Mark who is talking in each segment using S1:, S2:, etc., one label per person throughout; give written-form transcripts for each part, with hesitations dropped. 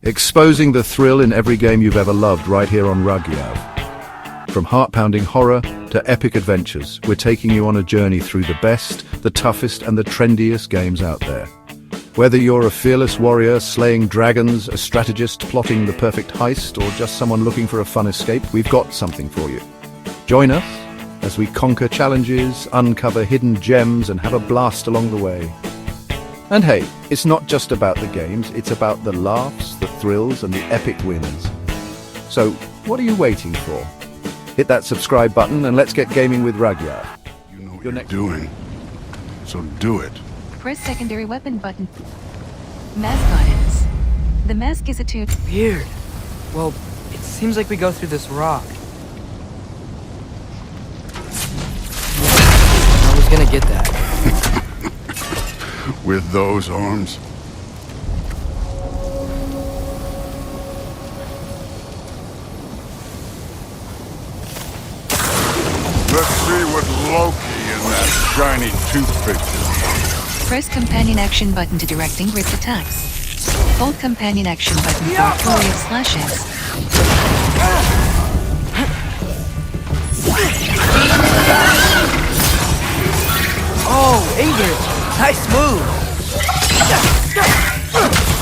S1: Exposing the thrill in every game you've ever loved right here on RAGHYAV. From heart-pounding horror to epic adventures, we're taking you on a journey through the best, the toughest and the trendiest games out there. Whether you're a fearless warrior slaying dragons, a strategist plotting the perfect heist, or just someone looking for a fun escape, we've got something for you. Join us as we conquer challenges, uncover hidden gems and have a blast along the way. And hey, it's not just about the games, it's about the laughs, the thrills and the epic wins. So, what are you waiting for? Hit that subscribe button and let's get gaming with RAGHYAV.
S2: You know what you're doing, so do it.
S3: Press secondary weapon button. Mask guidance. The mask is attuned.
S4: Weird. Well, it seems like we go through this rock. I was gonna get that.
S2: With those arms? Let's see what Loki in that shiny toothpick is.
S3: Press companion action button to direct Ingrid's attacks. Hold companion action button for a flurry of slashes.
S4: Oh, Ingrid! Nice move!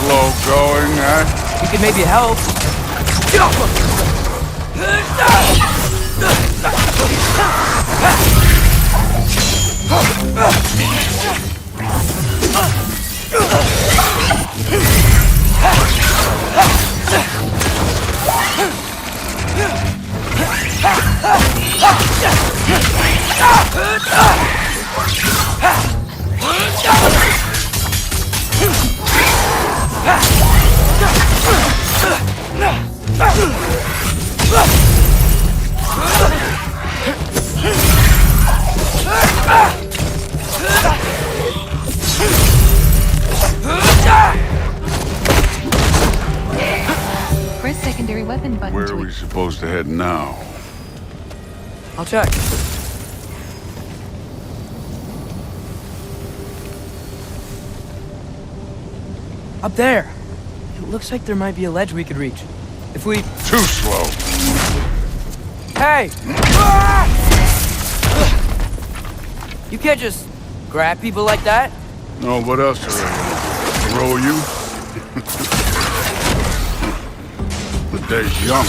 S2: Slow going, huh?
S4: You could maybe help.
S3: Press secondary weapon button
S2: Where
S3: to
S2: are we supposed to head now?
S4: I'll check. Up there! It looks like there might be a ledge we could reach. If we...
S2: Too slow.
S4: Hey! You can't just grab people like that.
S2: No, what else are they? Throw you? The day's young.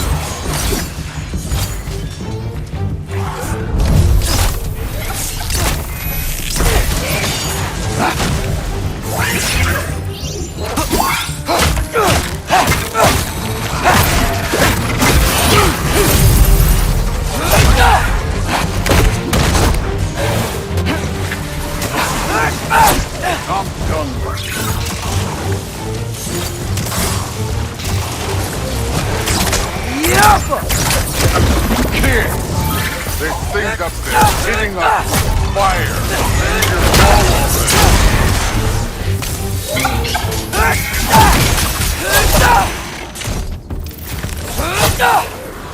S2: I'm done with you. Kid, there's things up there hitting up fire. There's your ball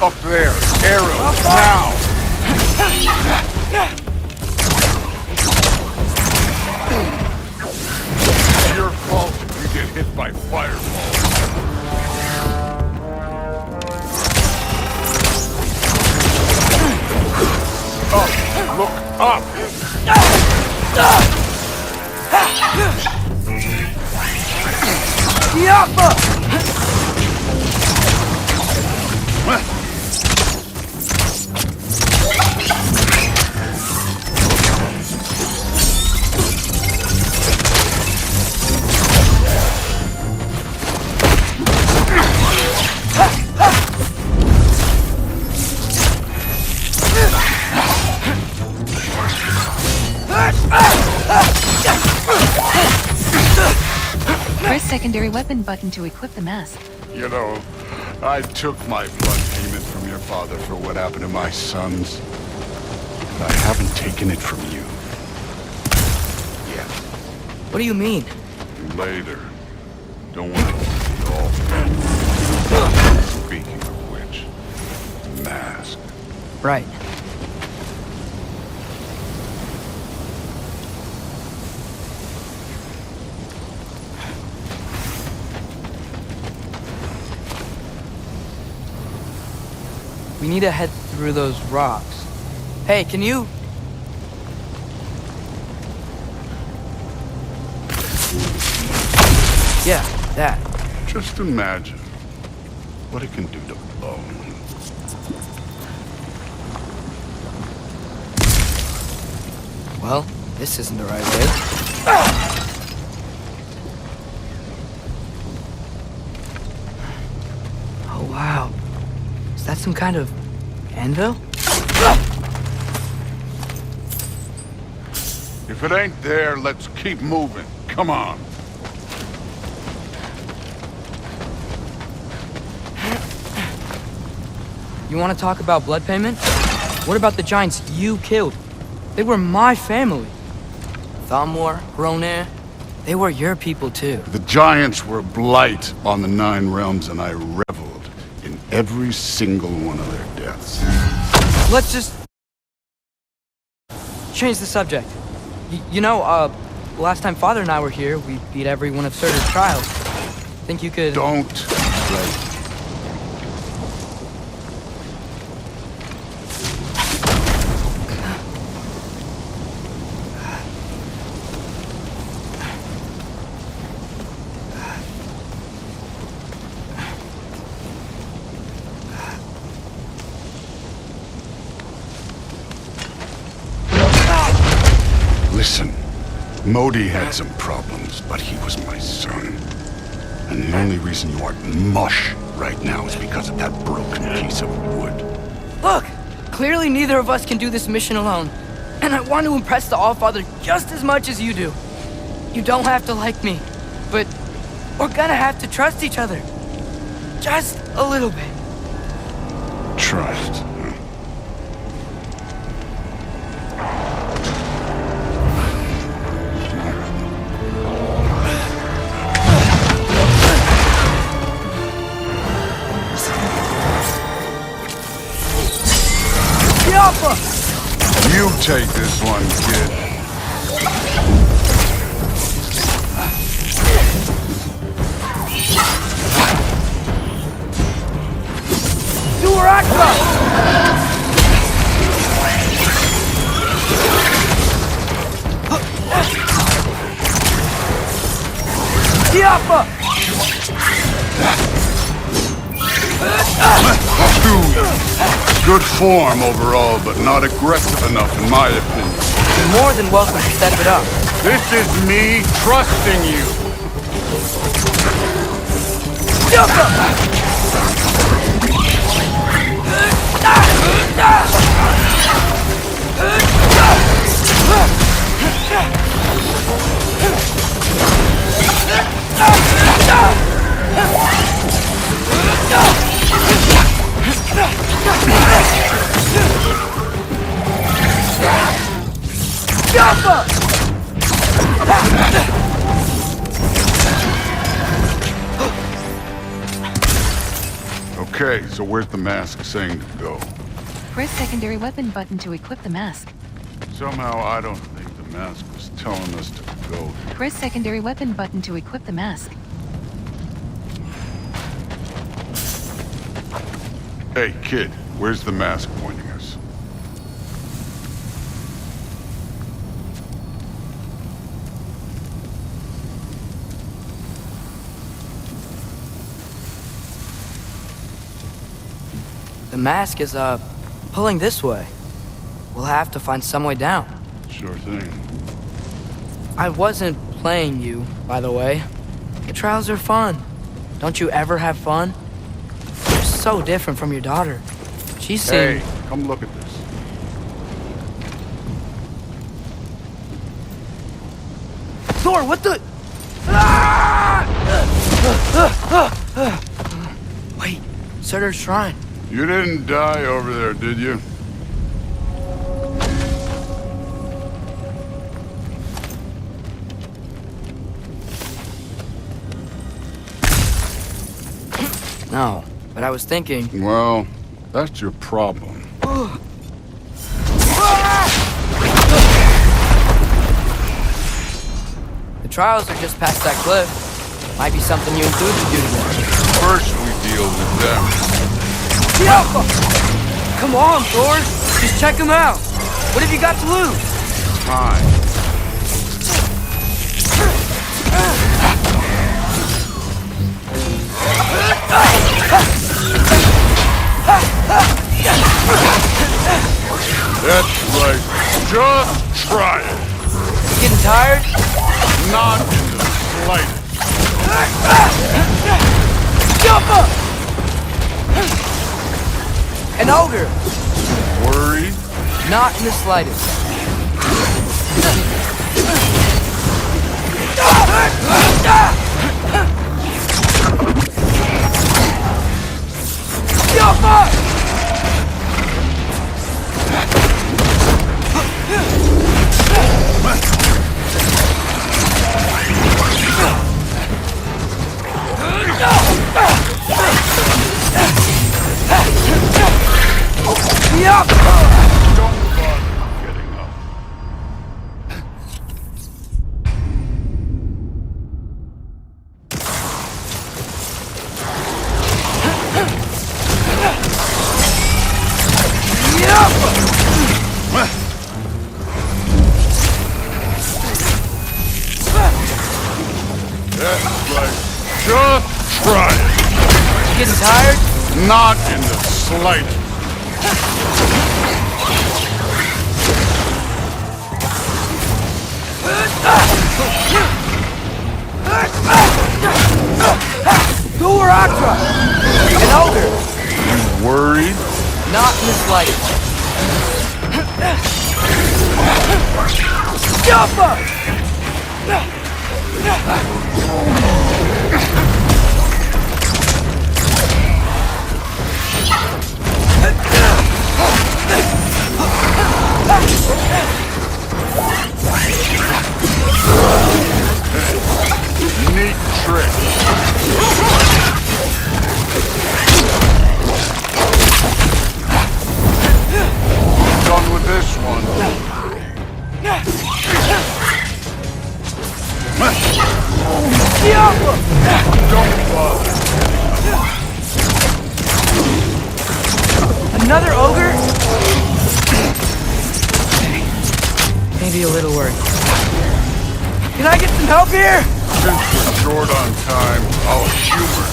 S2: up there, arrows, now! It's your fault if you get hit by fireballs. Up! Look up!
S3: press secondary weapon button to equip the mask.
S2: You know, I took my blood payment from your father for what happened to my sons. And I haven't taken it from you. Yet.
S4: What do you mean?
S2: Later. Don't want to see all. Speaking of which, mask.
S4: Right. We need to head through those rocks. Hey, can you... Yeah, that.
S2: Just imagine what it can do to bone.
S4: Well, this isn't the right way. Oh, wow. Is that some kind of anvil?
S2: If it ain't there, let's keep moving. Come on.
S4: You want to talk about blood payment? What about the giants you killed? They were my family. Thamor, Ronair, they were your people too.
S2: The giants were a blight on the Nine Realms, and I reveled in every single one of their deaths.
S4: Let's just... change the subject. You know, last time Father and I were here, we beat every one of Surtur's trials. Think you could...
S2: Don't play. Listen, Modi had some problems, but he was my son. And the only reason you aren't mush right now is because of that broken piece of wood.
S4: Look! Clearly neither of us can do this mission alone. And I want to impress the Allfather just as much as you do. You don't have to like me, but we're gonna have to trust each other. Just a little bit.
S2: Trust. You take this one, kid.
S4: Do ragnarock! Diapa!
S2: Good form overall, but not aggressive enough in my opinion.
S4: You're more than welcome to step it up.
S2: This is me trusting you. Okay, so where's the mask saying to go?
S3: Press secondary weapon button to equip the mask.
S2: Somehow I don't think the mask was telling us to go.
S3: Press secondary weapon button to equip the mask.
S2: Hey, kid, where's the mask pointing us?
S4: The mask is, pulling this way. We'll have to find some way down.
S2: Sure thing.
S4: I wasn't playing you, by the way. The trials are fun. Don't you ever have fun? You're so different from your daughter. She seemed...
S2: Hey, come look at this.
S4: Thor, what the... Wait, Surtur's shrine.
S2: You didn't die over there, did you?
S4: No, but I was thinking...
S2: Well, that's your problem.
S4: The trials are just past that cliff. Might be something you and Food could do together.
S2: First we deal with them.
S4: Come on, Thor! Just check him out! What have you got to lose?
S2: Time. That's right. Just try it.
S4: Getting tired?
S2: Not in the slightest.
S4: Jump up! An ogre!
S2: Worried?
S4: Not in the slightest. Jump up! Yup!
S2: Don't bother getting up. That's right. Just try it.
S4: Getting tired?
S2: Not in the slightest.
S4: Thor ATREAUS! An ogre!
S2: Worried?
S4: Not in the slightest. Jump up!
S2: Neat trick. Done with this one. Don't bother.
S4: Another ogre? Maybe a little worried. Can I get some help here?
S2: Since we're short on time, I'll humor.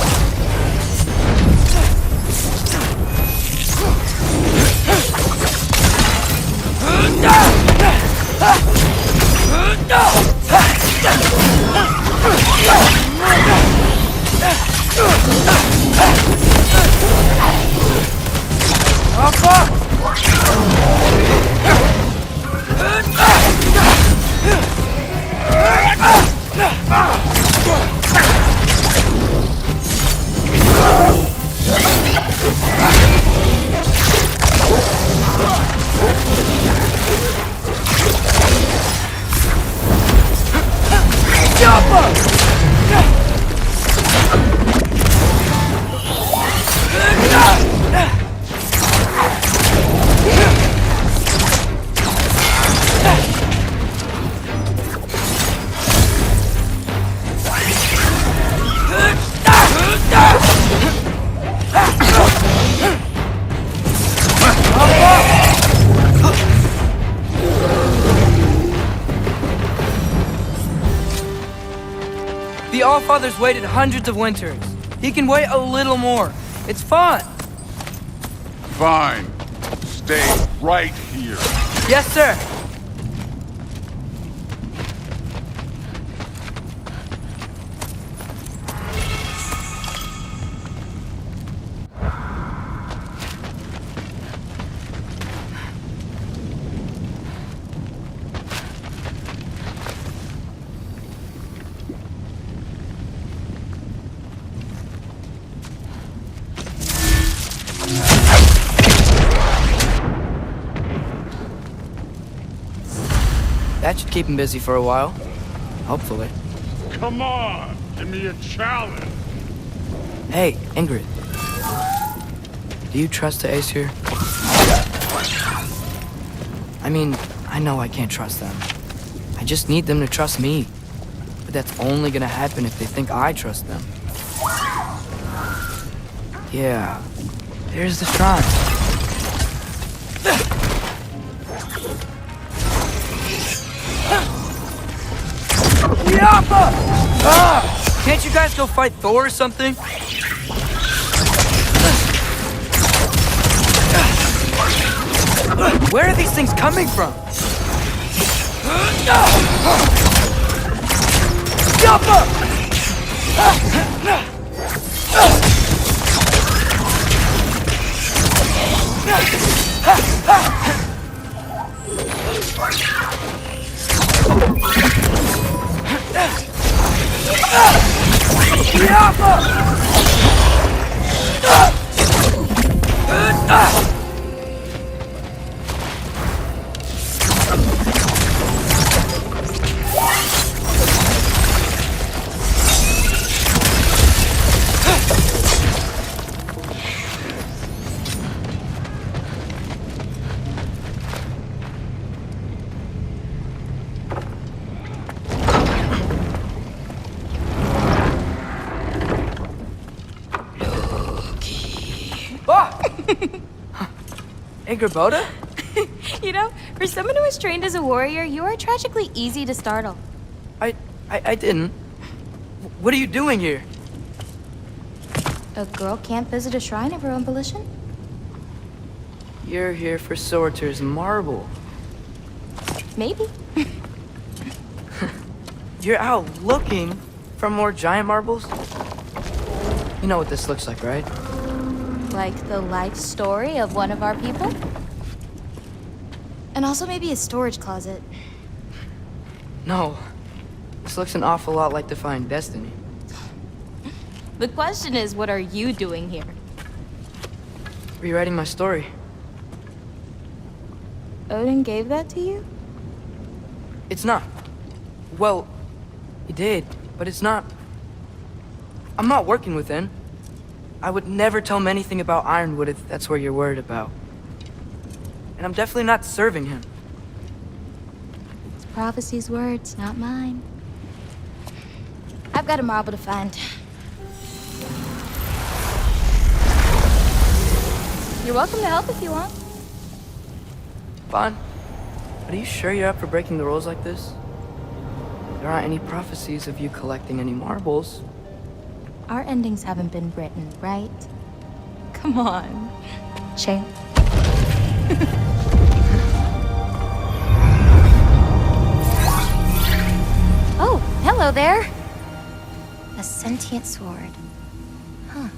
S4: The Allfather's waited hundreds of winters. He can wait a little more. It's fun.
S2: Fine. Stay right here.
S4: Yes, sir. That should keep him busy for a while. Hopefully.
S2: Come on, give me a challenge.
S4: Hey, Ingrid. Do you trust the Aesir? I mean, I know I can't trust them. I just need them to trust me. But that's only gonna happen if they think I trust them. Yeah, there's the shrine. Yappa! Ah! Can't you guys go fight Thor or something? Where are these things coming from? Yappa! Hey, Gerboda?
S5: You know, for someone who was trained as a warrior, you are tragically easy to startle.
S4: I didn't. What are you doing here?
S5: A girl can't visit a shrine of her own volition?
S4: You're here for Sorter's marble.
S5: Maybe.
S4: You're out looking for more giant marbles? You know what this looks like, right?
S5: Like the life story of one of our people? And also maybe a storage closet.
S4: No. This looks an awful lot like Defying Destiny.
S5: The question is, what are you doing here?
S4: Rewriting my story.
S5: Odin gave that to you?
S4: It's not. Well, he did, but it's not. I'm not working with him. I would never tell him anything about Ironwood if that's what you're worried about. And I'm definitely not serving him.
S5: It's prophecy's words, not mine. I've got a marble to find. You're welcome to help if you want.
S4: Fine. But are you sure you're up for breaking the rules like this? There aren't any prophecies of you collecting any marbles.
S5: Our endings haven't been written, right? Come on, champ. Oh, hello there. A sentient sword. Huh.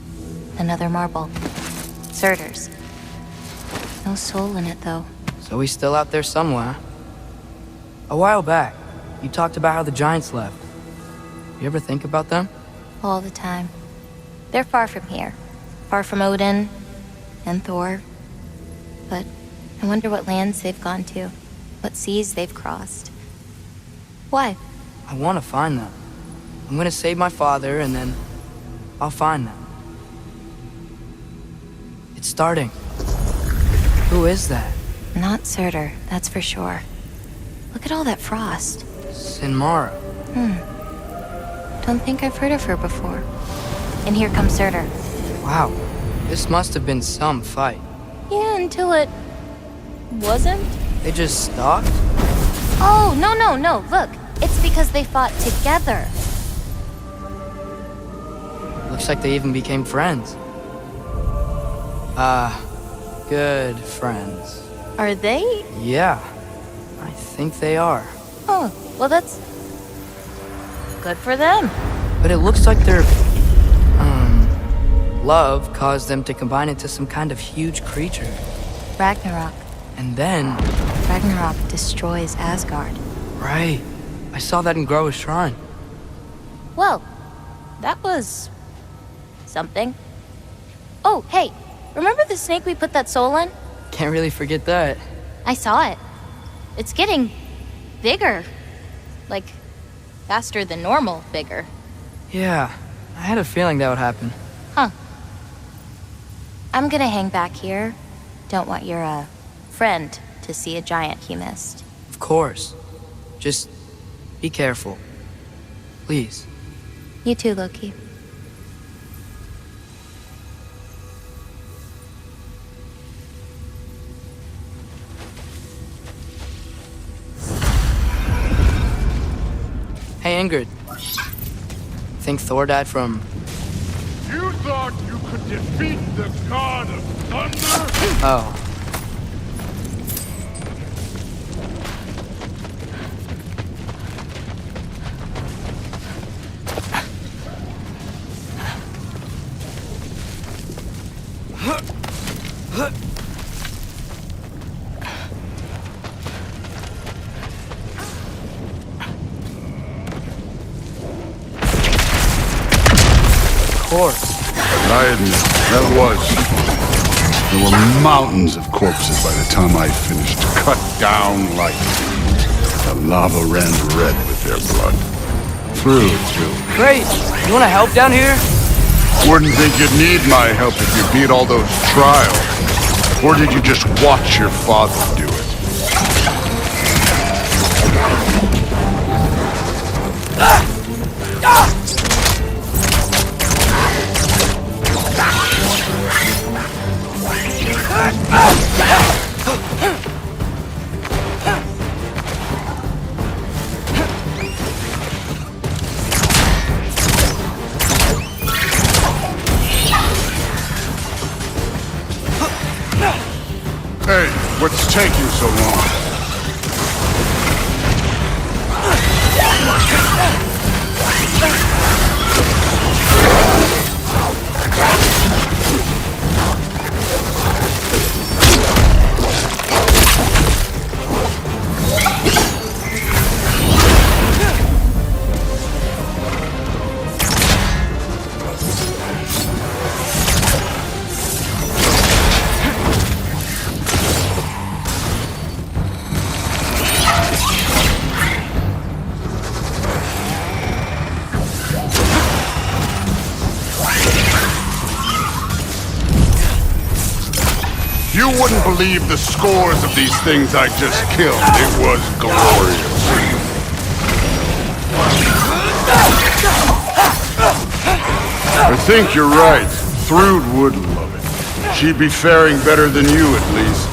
S5: Another marble. Surtur's. No soul in it, though.
S4: So he's still out there somewhere. A while back, you talked about how the giants left. You ever think about them?
S5: All the time. They're far from here. Far from Odin and Thor. But I wonder what lands they've gone to. What seas they've crossed. Why?
S4: I want to find them. I'm gonna save my father, and then I'll find them. It's starting. Who is that?
S5: Not Surtur, that's for sure. Look at all that frost.
S4: Sinmara.
S5: Don't think I've heard of her before. And here comes Surtur.
S4: Wow. This must have been some fight.
S5: Yeah, until it... wasn't?
S4: They just stalked?
S5: Oh, no. Look, it's because they fought together.
S4: Looks like they even became friends. Good friends.
S5: Are they?
S4: Yeah, I think they are.
S5: Oh, well that's... good for them.
S4: But it looks like their, love caused them to combine into some kind of huge creature.
S5: Ragnarok.
S4: And then...
S5: Ragnarok destroys Asgard.
S4: Right. I saw that in Groa's shrine.
S5: Well, that was... something. Oh, hey, remember the snake we put that soul in?
S4: Can't really forget that.
S5: I saw it. It's getting... bigger. Like, faster than normal bigger.
S4: Yeah, I had a feeling that would happen.
S5: Huh. I'm gonna hang back here. Don't want your, friend to see a giant he missed.
S4: Of course. Just be careful. Please.
S5: You too, Loki.
S4: angered. Think Thor died from...
S2: You thought you could defeat the god of thunder?
S4: Oh. Of course.
S2: I admit, that was. There were mountains of corpses by the time I finished, cut down like... The lava ran red with their blood. Through and through.
S4: Great! You wanna help down here?
S2: Wouldn't think you'd need my help if you beat all those trials. Or did you just watch your father do it? Hey, what's taking so long? You wouldn't believe the scores of these things I just killed. It was glorious. I think you're right. Thrud would love it. She'd be faring better than you, at least.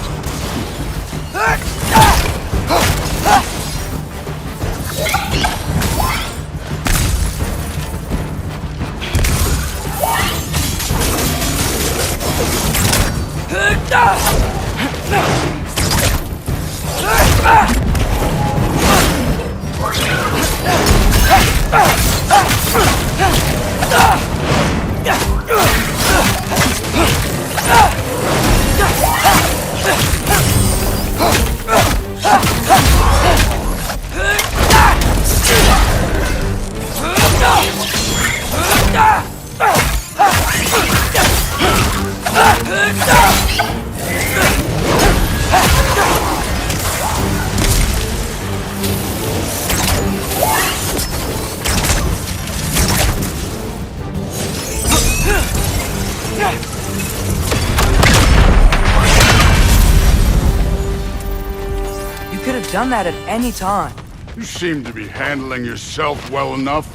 S4: You could have done that at any time.
S2: You seem to be handling yourself well enough.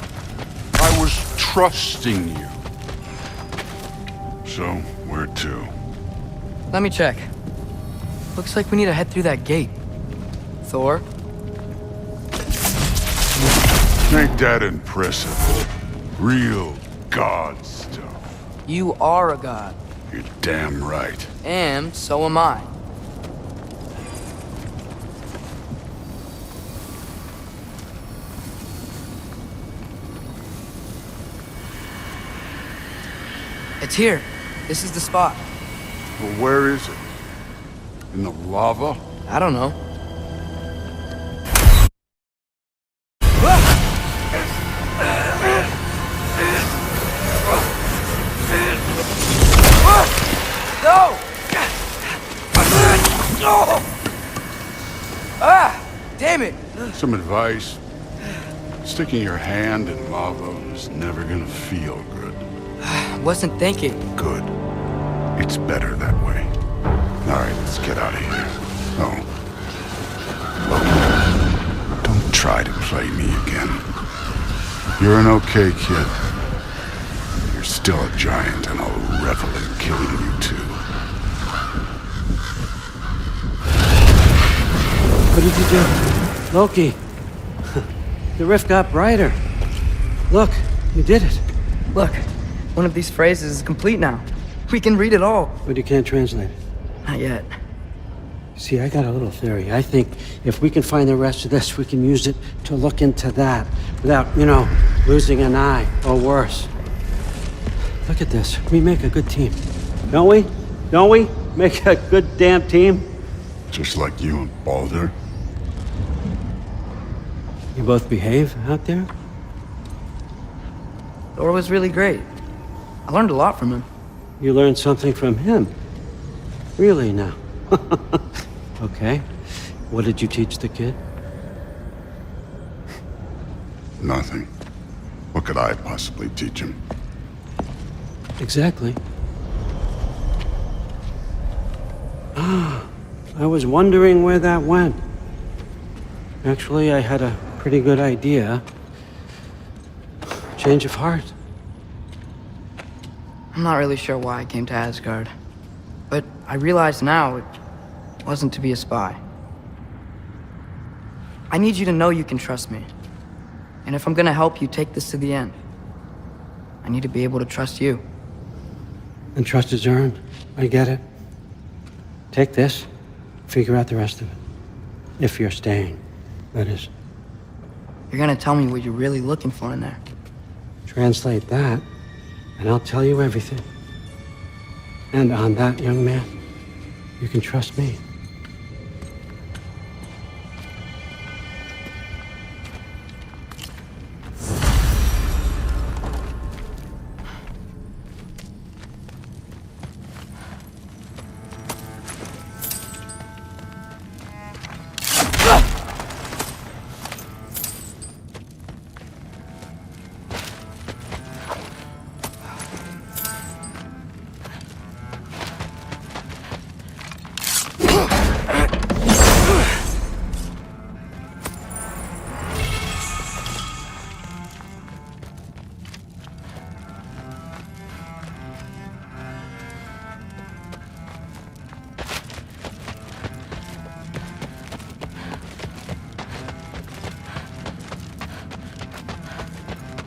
S2: I was trusting you. So, where to?
S4: Let me check. Looks like we need to head through that gate. Thor?
S2: Ain't that impressive? Real god stuff.
S4: You are a god.
S2: You're damn right.
S4: And so am I. It's here. This is the spot.
S2: Well, where is it? In the lava?
S4: I don't know. No! Ah! Damn it!
S2: Some advice. Sticking your hand in lava is never gonna feel good.
S4: Wasn't thinking.
S2: Good. It's better that way. All right, let's get out of here. Oh. Look, don't try to play me again. You're an okay kid. You're still a giant, and I'll revel in killing you too.
S6: What did you do? Loki. The rift got brighter. Look, you did it.
S4: Look, one of these phrases is complete now. We can read it all.
S6: But you can't translate it.
S4: Not yet.
S6: See, I got a little theory. I think if we can find the rest of this, we can use it to look into that without, losing an eye or worse. Look at this. We make a good team. Don't we? Don't we? Make a good damn team?
S2: Just like you and Baldur.
S6: You both behave out there?
S4: Thor was really great. I learned a lot from him.
S6: You learned something from him? Really now? Okay. What did you teach the kid?
S2: Nothing. What could I possibly teach him?
S6: Exactly. I was wondering where that went. Actually, I had a pretty good idea. Change of heart.
S4: I'm not really sure why I came to Asgard. But I realize now it wasn't to be a spy. I need you to know you can trust me. And if I'm gonna help you take this to the end, I need to be able to trust you.
S6: And trust is earned. I get it. Take this, figure out the rest of it. If you're staying, that is.
S4: You're gonna tell me what you're really looking for in there.
S6: Translate that, and I'll tell you everything. And on that, young man, you can trust me.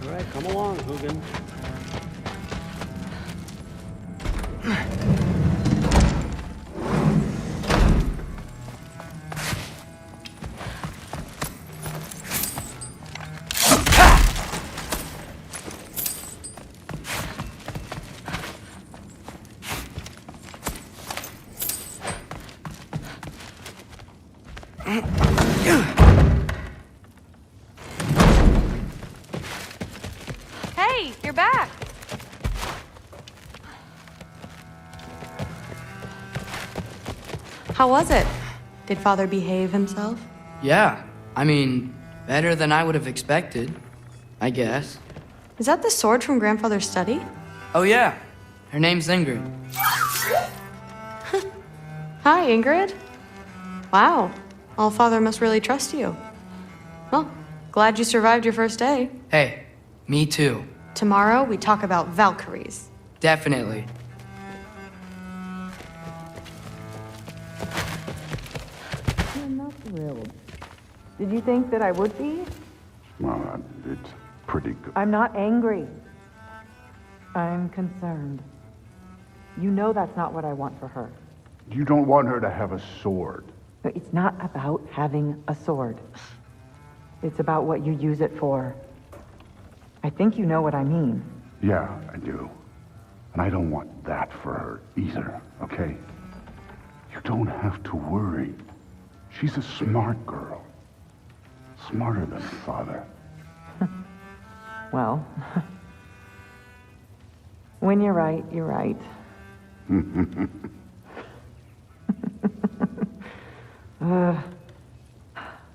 S6: All right, come along, Hugin.
S7: Hey, you're back. How was it? Did Father behave himself?
S4: Yeah, I mean, better than I would have expected, I guess.
S7: Is that the sword from Grandfather's study?
S4: Oh yeah, her name's Ingrid.
S7: Hi, Ingrid. Wow, Allfather must really trust you. Well, glad you survived your first day.
S4: Hey, me too.
S7: Tomorrow, we talk about Valkyries.
S4: Definitely.
S8: I'm not thrilled. Did you think that I would be?
S2: Well, it's pretty good.
S8: I'm not angry. I'm concerned. You know that's not what I want for her.
S2: You don't want her to have a sword.
S8: No, it's not about having a sword. It's about what you use it for. I think you know what I mean.
S2: Yeah, I do. And I don't want that for her either, okay? You don't have to worry. She's a smart girl. Smarter than her father.
S8: Well, when you're right, you're right.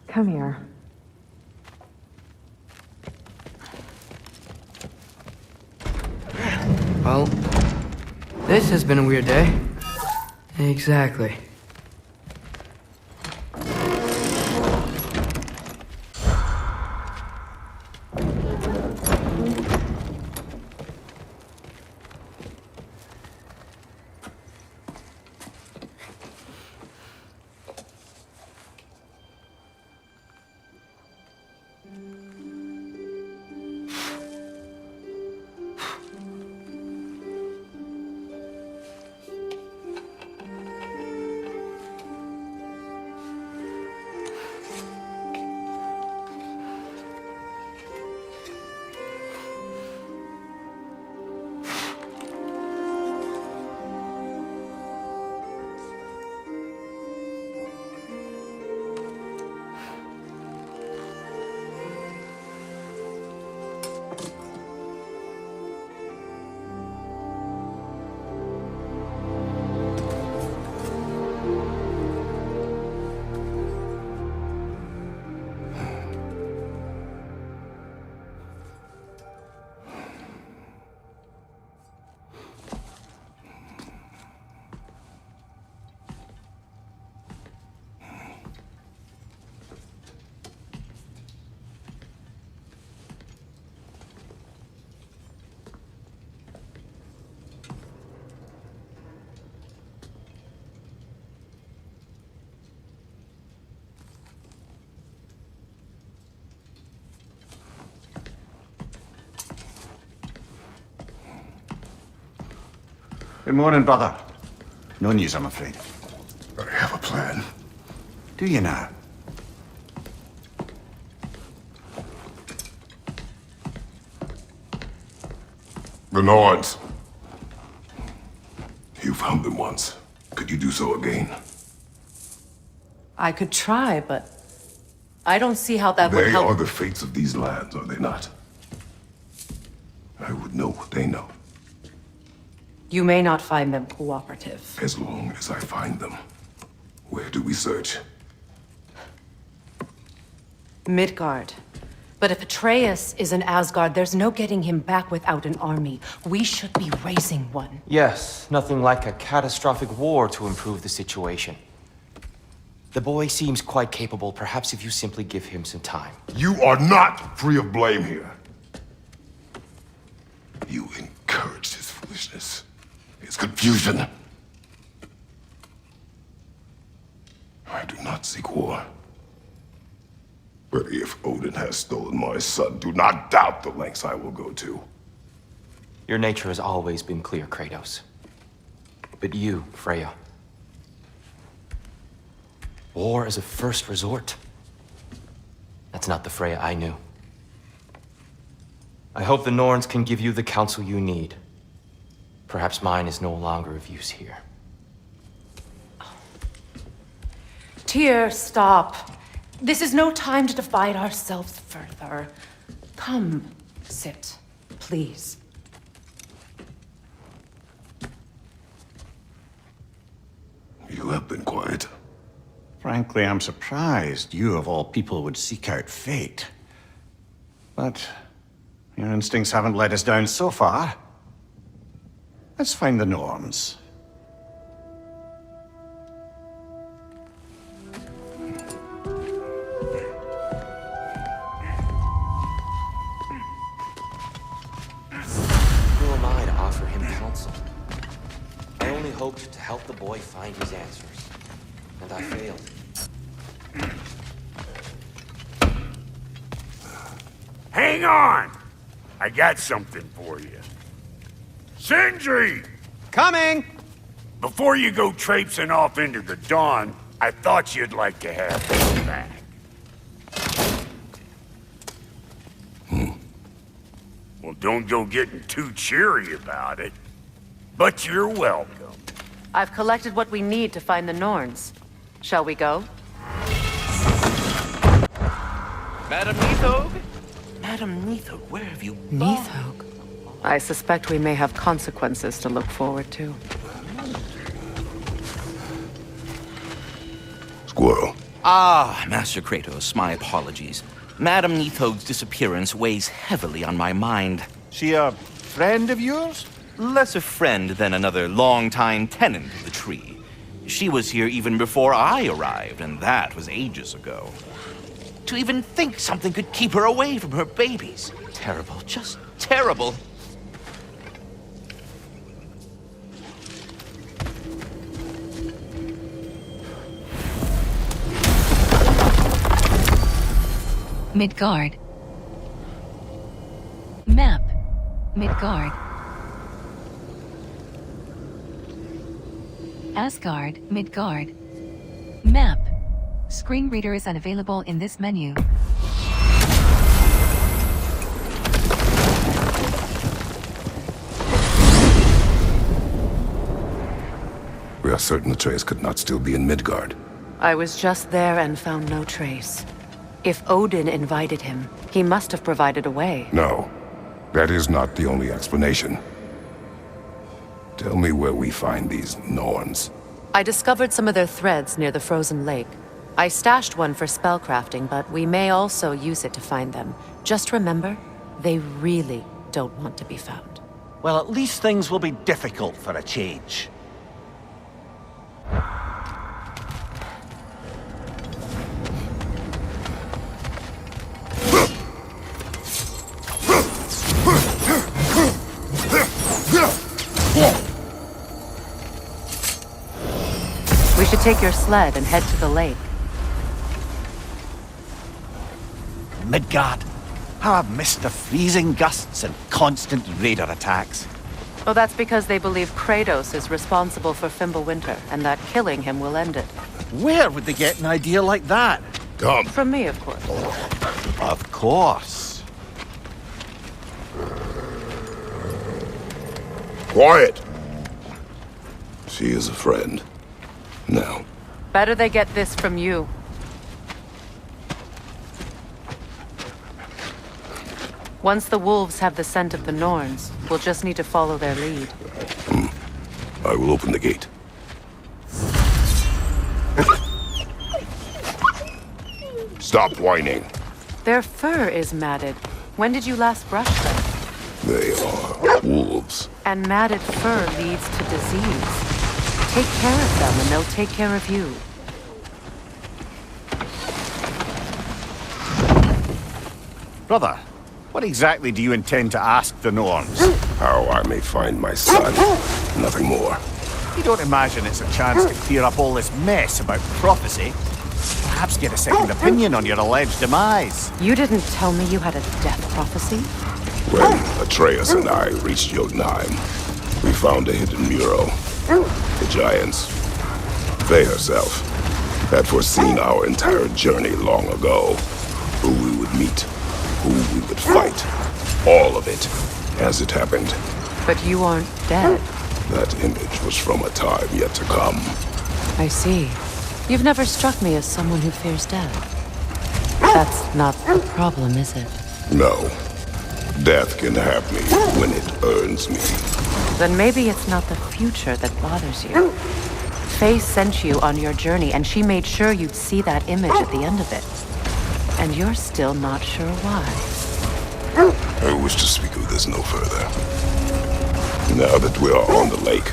S8: Come here.
S4: Well, this has been a weird day. Exactly.
S9: Good morning, brother. No news, I'm afraid.
S2: I have a plan.
S9: Do you now?
S2: The Nords. You found them once. Could you do so again?
S10: I could try, but I don't see how that would
S2: They
S10: help.
S2: are the fates of these lands, are they not? I would know what they know,
S10: You may not find them cooperative.
S2: as long as I find them. Where do we search?
S10: Midgard. But if Atreus is in Asgard, there's no getting him back without an army. We should be raising one.
S11: Yes, nothing like a catastrophic war to improve the situation. The boy seems quite capable. Perhaps if you simply give him some time.
S2: You are not free of blame here. You encouraged his foolishness, his confusion. I do not seek war. But if Odin has stolen my son, do not doubt the lengths I will go to.
S11: Your nature has always been clear, Kratos. But you, Freya. War is a first resort. That's not the Freya I knew. I hope the Norns can give you the counsel you need. Perhaps mine is no longer of use here.
S10: Tyr, stop. This is no time to divide ourselves further. Come, sit, please.
S2: You have been quiet.
S9: Frankly, I'm surprised you, of all people, would seek out fate. But your instincts haven't let us down so far. Let's find the Norns.
S11: Who am I to offer him counsel? I only hoped to help the boy find his answers. And I failed.
S12: Hang on! I got something for you. Sindri!
S13: Coming!
S12: Before you go traipsing off into the dawn, I thought you'd like to have this back. Well, don't go getting too cheery about it. But you're welcome.
S10: I've collected what we need to find the Norns. Shall we go?
S13: Madam Mythos? Madam Mythos, where have you gone?
S10: Mythos? I suspect we may have consequences to look forward to.
S2: Squirrel.
S13: Ah, Master Kratos, my apologies. Madam Mythos' disappearance weighs heavily on my mind.
S9: She a friend of yours?
S13: Less a friend than another longtime tenant of the tree. She was here even before I arrived, and that was ages ago. To even think something could keep her away from her babies. Terrible, just terrible.
S3: Midgard. Map. Midgard. Asgard, Midgard. Map. Screen reader is unavailable in this menu.
S2: We are certain Atreus could not still be in Midgard.
S10: I was just there and found no trace. If Odin invited him, he must have provided a way.
S2: No, that is not the only explanation. Tell me where we find these Norns.
S10: I discovered some of their threads near the frozen lake. I stashed one for spellcrafting, but we may also use it to find them. Just remember, they really don't want to be found.
S9: Well, at least things will be difficult for a change.
S10: We should take your sled and head to the lake.
S9: Midgard. How I've missed the freezing gusts and constant raider attacks.
S10: Well, that's because they believe Kratos is responsible for Fimbulwinter, and that killing him will end it.
S14: Where would they get an idea like that?
S2: Come.
S10: From me, of course.
S14: Of course.
S2: Quiet. She is a friend. Now.
S10: Better they get this from you. Once the wolves have the scent of the Norns, we'll just need to follow their lead.
S2: I will open the gate. Stop whining.
S10: Their fur is matted. When did you last brush them?
S2: They are wolves.
S10: And matted fur leads to disease. Take care of them and they'll take care of you.
S9: Brother, what exactly do you intend to ask the Norns?
S2: How I may find my son. Nothing more.
S9: You don't imagine it's a chance to clear up all this mess about prophecy? Perhaps get a second opinion on your alleged demise.
S10: You didn't tell me you had a death prophecy?
S2: When Atreus and I reached Jotunheim, we found a hidden mural. The giants, Faye herself, had foreseen our entire journey long ago. Who we would meet, who we would fight. All of it, as it happened.
S10: But you aren't dead.
S2: That image was from a time yet to come.
S10: I see. You've never struck me as someone who fears death. That's not the problem, is it?
S2: No. Death can have me when it earns me.
S10: Then maybe it's not the future that bothers you. Faye sent you on your journey, and she made sure you'd see that image at the end of it. And you're still not sure why.
S2: I wish to speak of this no further. Now that we are on the lake,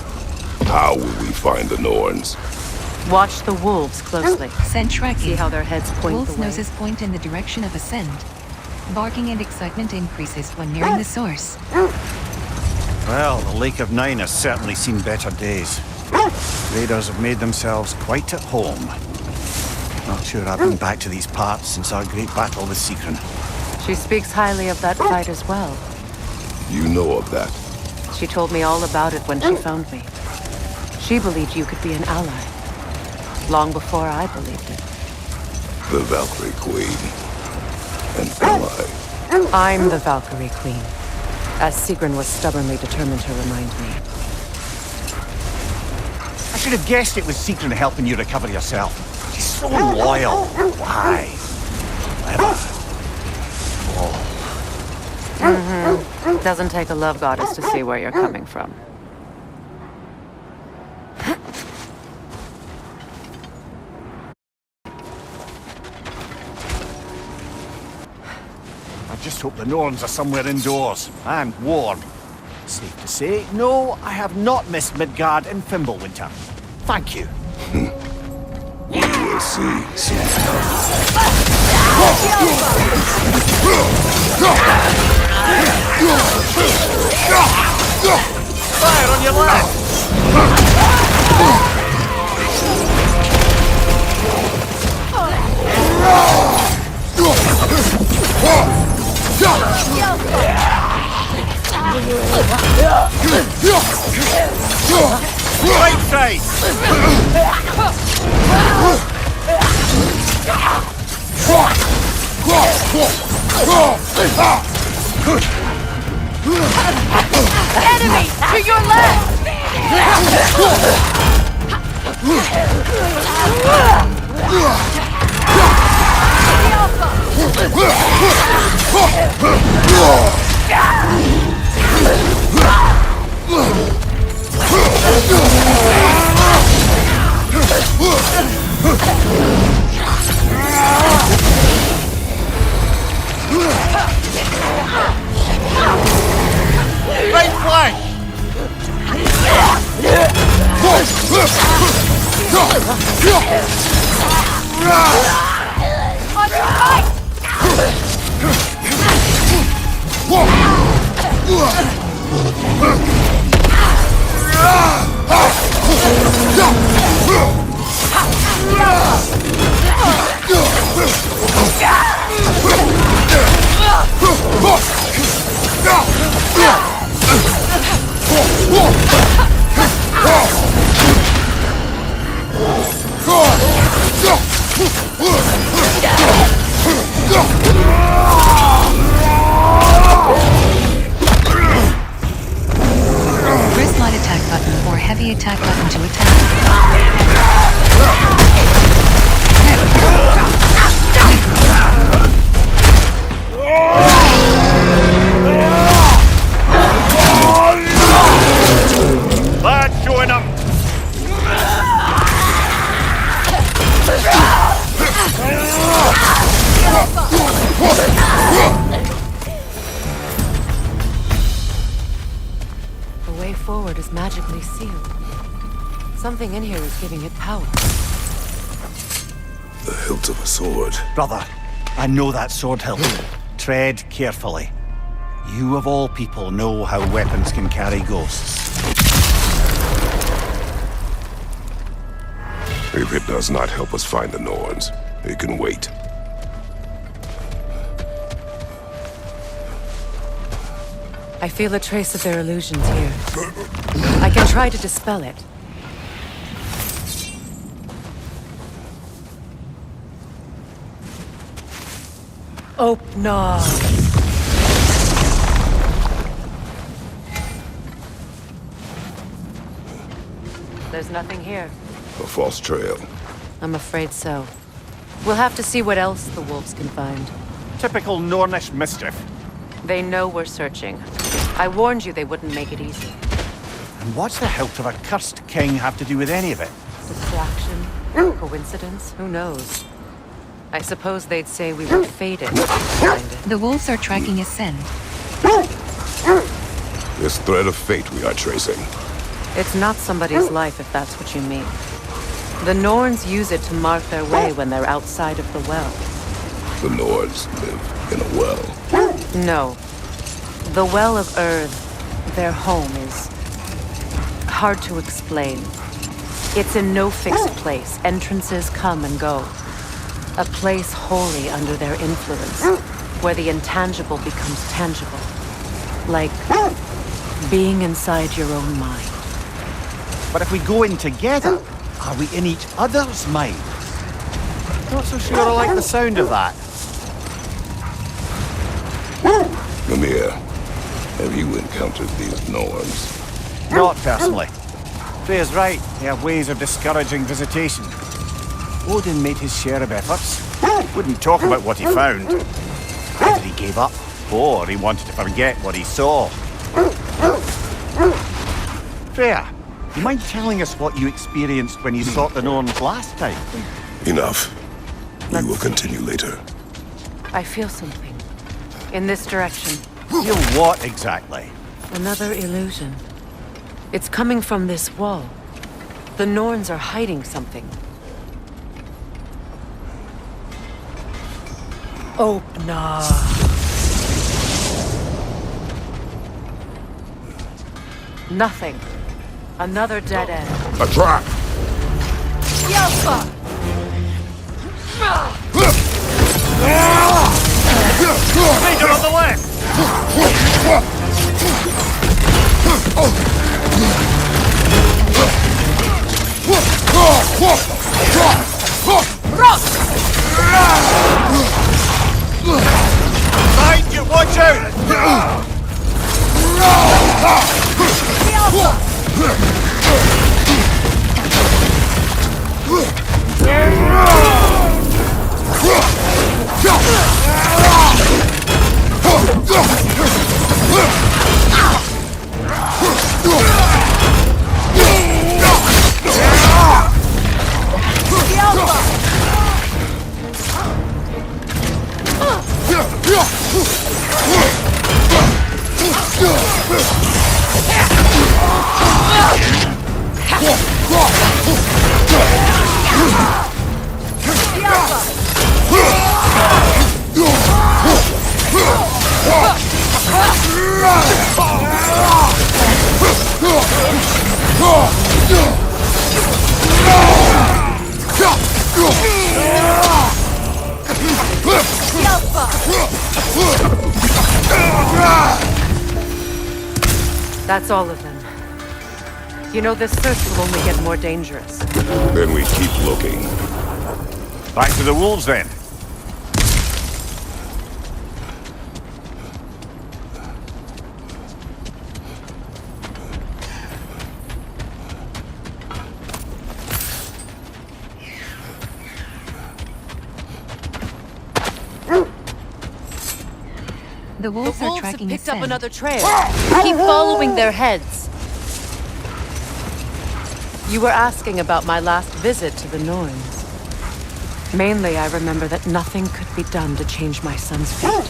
S2: how will we find the Norns?
S10: Watch the wolves closely.
S3: Scent tracking.
S10: See how their heads point
S3: Wolves'
S10: the way.
S3: noses point in the direction of a scent. Barking and excitement increases when nearing the source.
S9: Well, the Lake of Nine has certainly seen better days. Raiders have made themselves quite at home. Not sure I've been back to these parts since our great battle with Seekron.
S10: She speaks highly of that fight as well.
S2: You know of that?
S10: She told me all about it when she found me. She believed you could be an ally. Long before I believed it.
S2: The Valkyrie Queen. An ally.
S10: I'm the Valkyrie Queen, as Seekron was stubbornly determined to remind me.
S9: I should have guessed it was Seekron helping you recover yourself. She's so loyal. Why? Clever. Oh.
S10: Doesn't take a love goddess to see where you're coming from.
S9: I just hope the Norns are somewhere indoors and warm. Safe to say, no, I have not missed Midgard and Fimbulwinter. Thank you.
S2: We will see soon enough.
S9: Fire on your left! Right side!
S15: Enemy to your left!
S9: Right flank!
S15: On your right!
S3: action to attack.
S12: That's showing up.
S10: The way forward is magically sealed. Something in here is giving it power.
S16: The hilt of a sword.
S14: Brother, I know that sword hilt. Tread carefully. You of all people know how weapons can carry ghosts.
S16: If it does not help us find the Norns, it can wait.
S10: I feel a trace of their illusions here. I can try to dispel it. Oh, no. There's nothing here.
S16: A false trail.
S10: I'm afraid so. We'll have to see what else the wolves can find.
S14: Typical Nornish mischief.
S10: They know we're searching. I warned you they wouldn't make it easy.
S14: And what's the hilt of a cursed king have to do with any of it?
S10: Distraction? Coincidence? Who knows? I suppose they'd say we were fated to find it.
S3: The wolves are tracking a scent.
S16: This thread of fate we are tracing.
S10: It's not somebody's life, if that's what you mean. The Norns use it to mark their way when they're outside of the well.
S16: The Nords live in a well.
S10: No. The Well of Earth, their home, is hard to explain. It's in no fixed place. Entrances come and go. A place wholly under their influence, where the intangible becomes tangible. Like being inside your own mind.
S14: But if we go in together, are we in each other's minds? Not so sure I like the sound of that.
S16: Mimir, have you encountered these Norns?
S14: Not personally. Freya's right, they have ways of discouraging visitation. Odin made his share of efforts. Wouldn't talk about what he found. Either he gave up, or he wanted to forget what he saw. Freya, you mind telling us what you experienced when you sought the Norns last time?
S16: Enough. We will continue later.
S10: I feel something. In this direction.
S14: Feel what exactly?
S10: Another illusion. It's coming from this wall. The Norns are hiding something. Oh, no. Nothing. Another dead end.
S16: A trap!
S15: Yelpa!
S12: Leader on the left! Behind you, watch out!
S10: That's all of them. You know, this search will only get more dangerous.
S16: Then we keep looking.
S12: Back to the wolves, then.
S3: The wolves are tracking
S10: picked
S3: a
S10: up
S3: scent.
S10: another trail. Keep following their heads. You were asking about my last visit to the Norns. Mainly, I remember that nothing could be done to change my son's fate,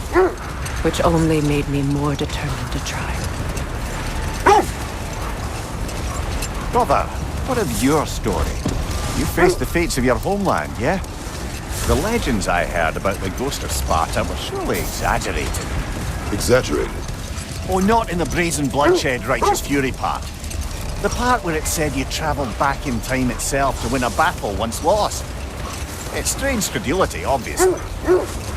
S10: which only made me more determined to try.
S14: Brother, what of your story? You faced the fates of your homeland, yeah? The legends I heard about the ghost of Sparta were surely exaggerated.
S16: Exaggerated?
S14: Oh, not in the brazen bloodshed righteous fury part. The part where it said you travelled back in time itself to win a battle once lost. It's strange credulity, obviously.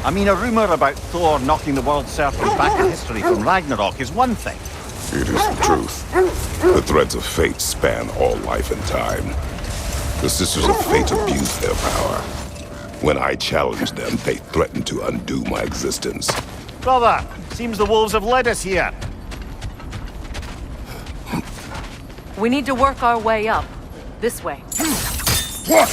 S14: I mean, a rumour about Thor knocking the world serpent back in history from Ragnarok is one thing.
S16: It is the truth. The threads of fate span all life and time. The Sisters of Fate abuse their power. When I challenged them, they threatened to undo my existence.
S14: Brother, seems the wolves have led us here.
S10: We need to work our way up. This way.
S16: What?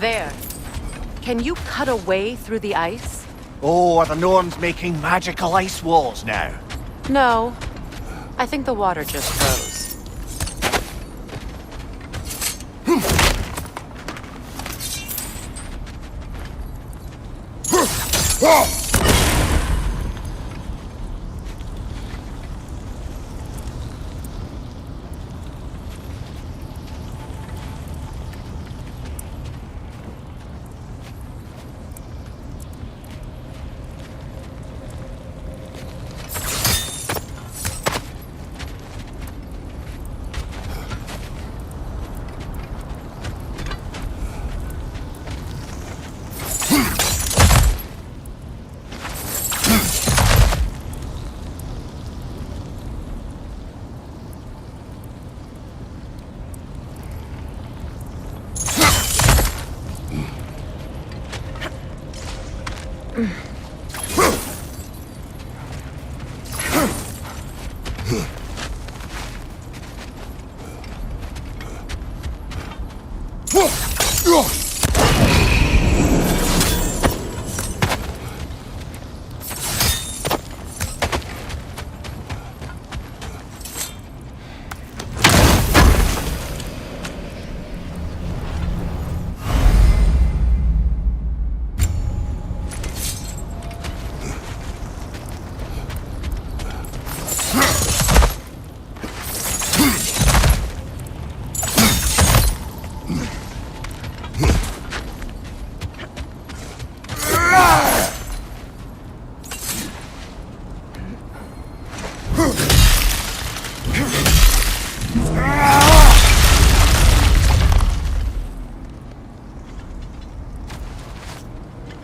S10: There. Can you cut a way through the ice?
S14: Oh, are the Norns making magical ice walls now?
S10: No. I think the water just froze.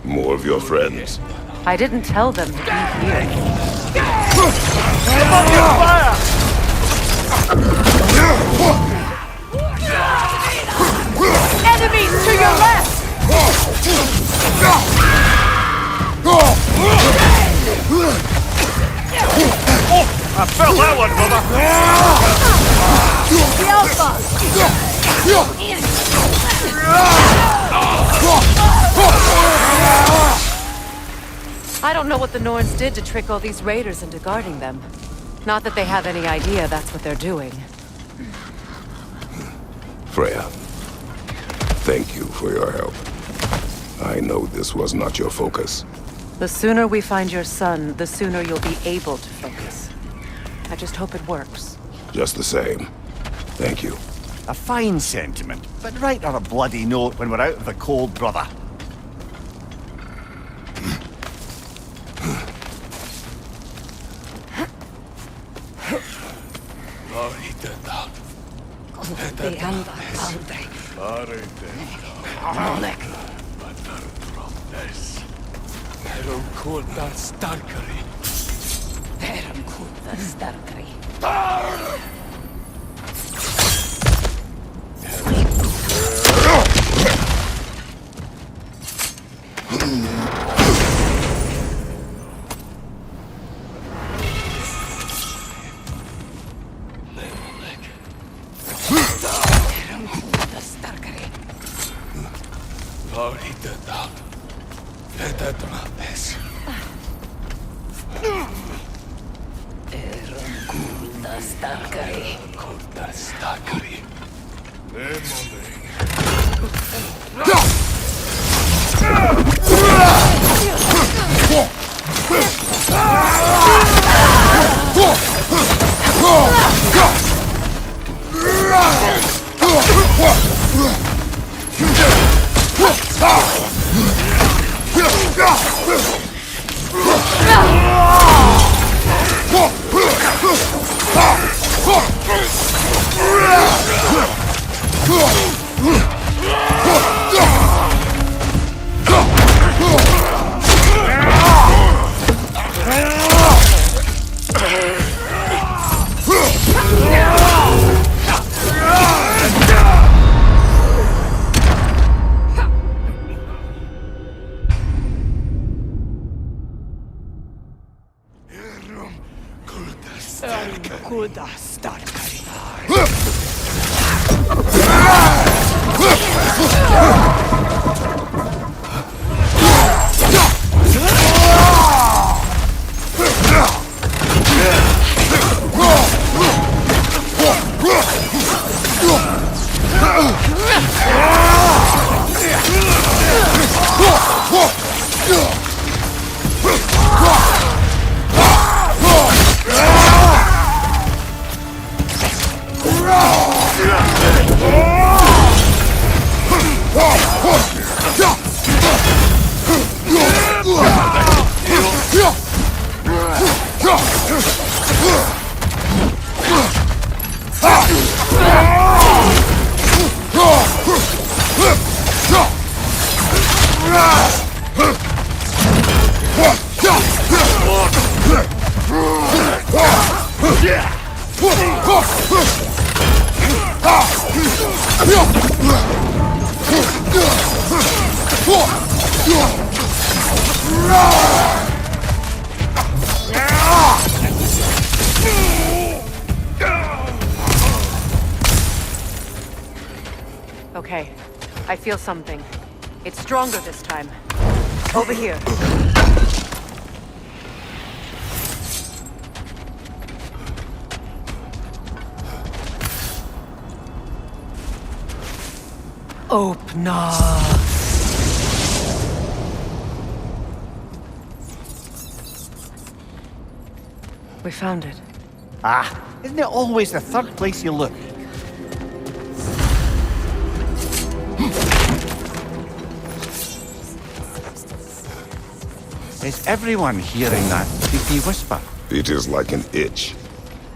S16: More of your friends.
S10: I didn't tell them to be here.
S15: Enemies to your left!
S14: I felt that one, brother!
S15: The Alpha!
S10: I don't know what the Norns did to trick all these raiders into guarding them. Not that they have any idea that's what they're doing.
S16: Freya, thank you for your help. I know this was not your focus.
S10: The sooner we find your son, the sooner you'll be able to focus. I just hope it works.
S16: Just the same. Thank you.
S14: A fine sentiment, but write her a bloody note when we're out of the cold, brother.
S10: Okay, I feel something. It's stronger this time. Over here. Opener. We found it.
S14: Ah, isn't it always the third place you look? Is everyone hearing that creepy whisper?
S16: It is like an itch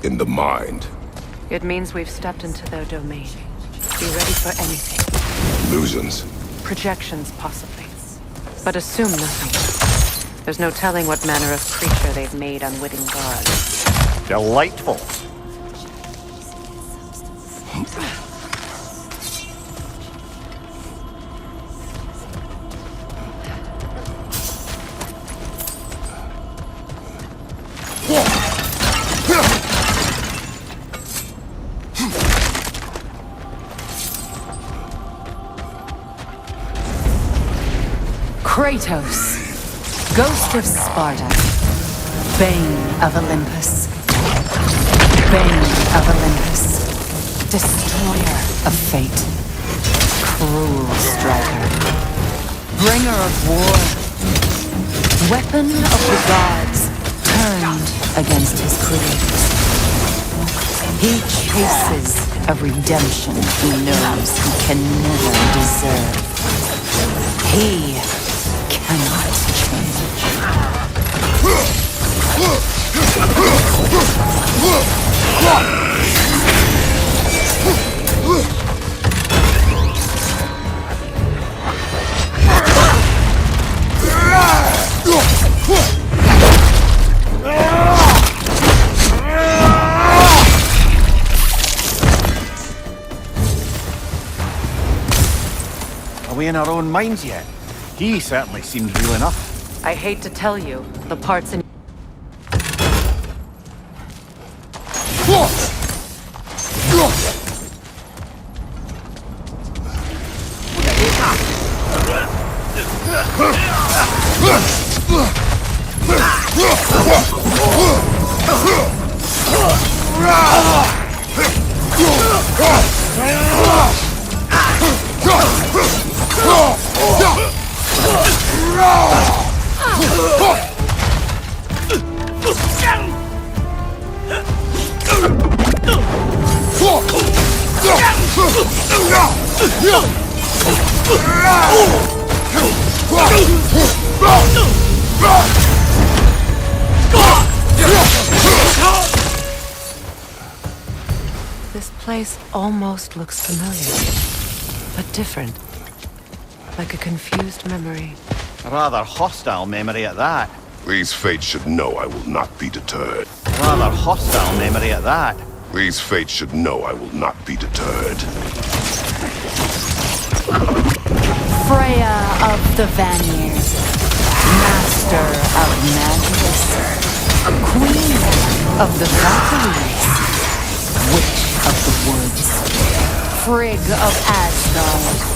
S16: in the mind.
S10: It means we've stepped into their domain. Be ready for anything.
S16: Illusions.
S10: Projections, possibly. But assume nothing. There's no telling what manner of creature they've made unwitting gods.
S14: Delightful.
S10: Kratos, Ghost of Sparta, Bane of Olympus, Bane of Olympus, Destroyer of Fate, Cruel Striker, Bringer of War, Weapon of the Gods, turned against his creators. He chases a redemption he knows he can never deserve. He cannot change.
S14: Are we in our own minds yet? He certainly seems real enough.
S10: I hate to tell you, the parts in... This place almost looks familiar, but different. Like a confused memory.
S14: A rather hostile memory at that.
S16: These fates should know I will not be deterred.
S14: Rather hostile memory at that.
S16: These fates should know I will not be deterred.
S10: Freya of the Vanir, master of madness, queen of the Valkyries, witch of the woods, Frigg of Asgard.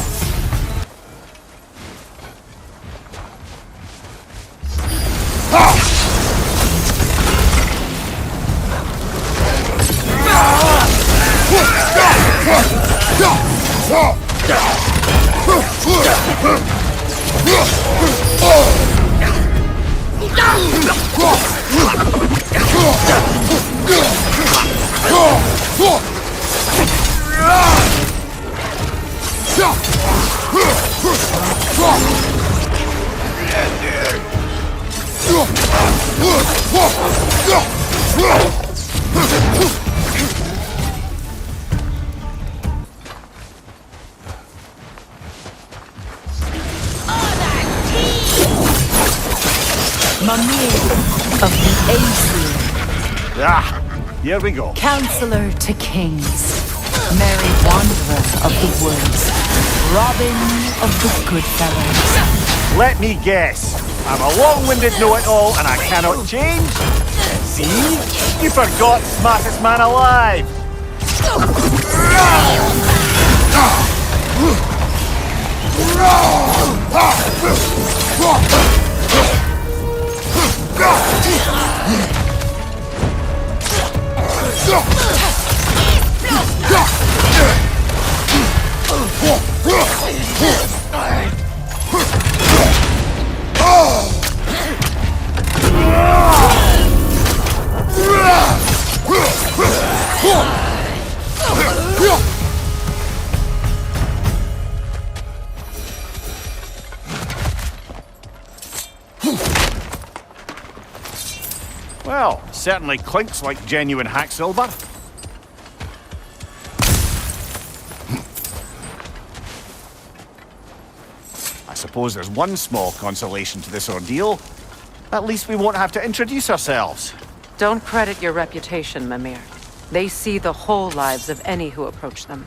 S10: Of the Aesir.
S14: Ah, here we go.
S10: Counselor to kings, merry wanderer of the woods, Robin of the Goodfellows.
S14: Let me guess. I'm a long-winded know-it-all and I cannot change? See? You forgot smartest man alive. Well, certainly clinks like genuine hack silver. I suppose there's one small consolation to this ordeal. At least we won't have to introduce ourselves.
S10: Don't credit your reputation, Mimir. They see the whole lives of any who approach them.